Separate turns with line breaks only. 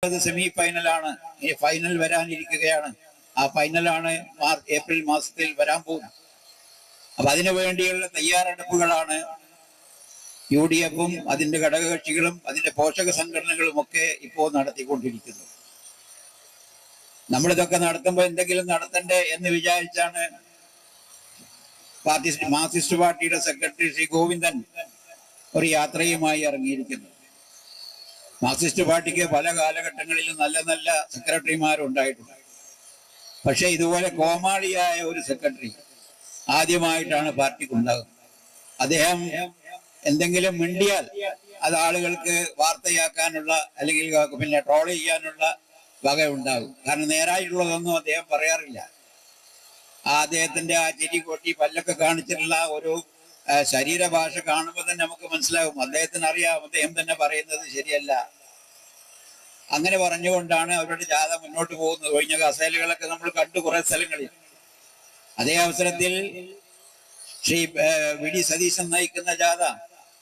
Semi ഫൈനലാണ്. ഈ final വരാനിരിക്കുകയാണ്. ആ ഫൈനലാണ് April മാസത്തിൽ വരാൻ പോകുന്നത്. അപ്പൊ അതിനു വേണ്ടിയുള്ള തയ്യാറെടുപ്പുകളാണ് UDF-ഉം അതിന്റെ ഘടകകക്ഷികളും അതിന്റെ പോഷക സംഘടനകളും ഒക്കെ ഇപ്പോൾ നടത്തിക്കൊണ്ടിരിക്കുന്നത്. നമ്മളിതൊക്കെ നടത്തുമ്പോൾ എന്തെങ്കിലും നടത്തണ്ടേ എന്ന് വിചാരിച്ചാണ് മാർക്സിസ്റ്റ് പാർട്ടിയുടെ സെക്രട്ടറി ശ്രീ ഗോവിന്ദൻ ഒരു യാത്രയുമായി ഇറങ്ങിയിരിക്കുന്നത്. മാർക്സിസ്റ്റ് പാർട്ടിക്ക് പല കാലഘട്ടങ്ങളിലും നല്ല നല്ല സെക്രട്ടറിമാരുണ്ടായിട്ടുണ്ട്. പക്ഷെ ഇതുപോലെ കോമാളിയായ ഒരു സെക്രട്ടറി ആദ്യമായിട്ടാണ് പാർട്ടിക്കുണ്ടാകുന്നത്. അദ്ദേഹം എന്തെങ്കിലും മിണ്ടിയാൽ അത് ആളുകൾക്ക് വാർത്തയാക്കാനുള്ള അല്ലെങ്കിൽ പിന്നെ ട്രോൾ ചെയ്യാനുള്ള വക ഉണ്ടാകും. കാരണം നേരായിട്ടുള്ളതൊന്നും അദ്ദേഹം പറയാറില്ല. അദ്ദേഹത്തിന്റെ ആ ചിരി കൊട്ടി പല്ലൊക്കെ കാണിച്ചിട്ടുള്ള ഒരു ശരീരഭാഷ കാണുമ്പോൾ തന്നെ നമുക്ക് മനസ്സിലാകും അദ്ദേഹത്തിന് അറിയാം അദ്ദേഹം തന്നെ പറയുന്നത് ശരിയല്ല. അങ്ങനെ പറഞ്ഞുകൊണ്ടാണ് അവരുടെ ജാഥ മുന്നോട്ട് പോകുന്നത്. ഒഴിഞ്ഞ കസേലകളൊക്കെ നമ്മൾ കണ്ടു കുറെ സ്ഥലങ്ങളിൽ. അതേ അവസരത്തിൽ ശ്രീ VD സതീശൻ നയിക്കുന്ന ജാഥ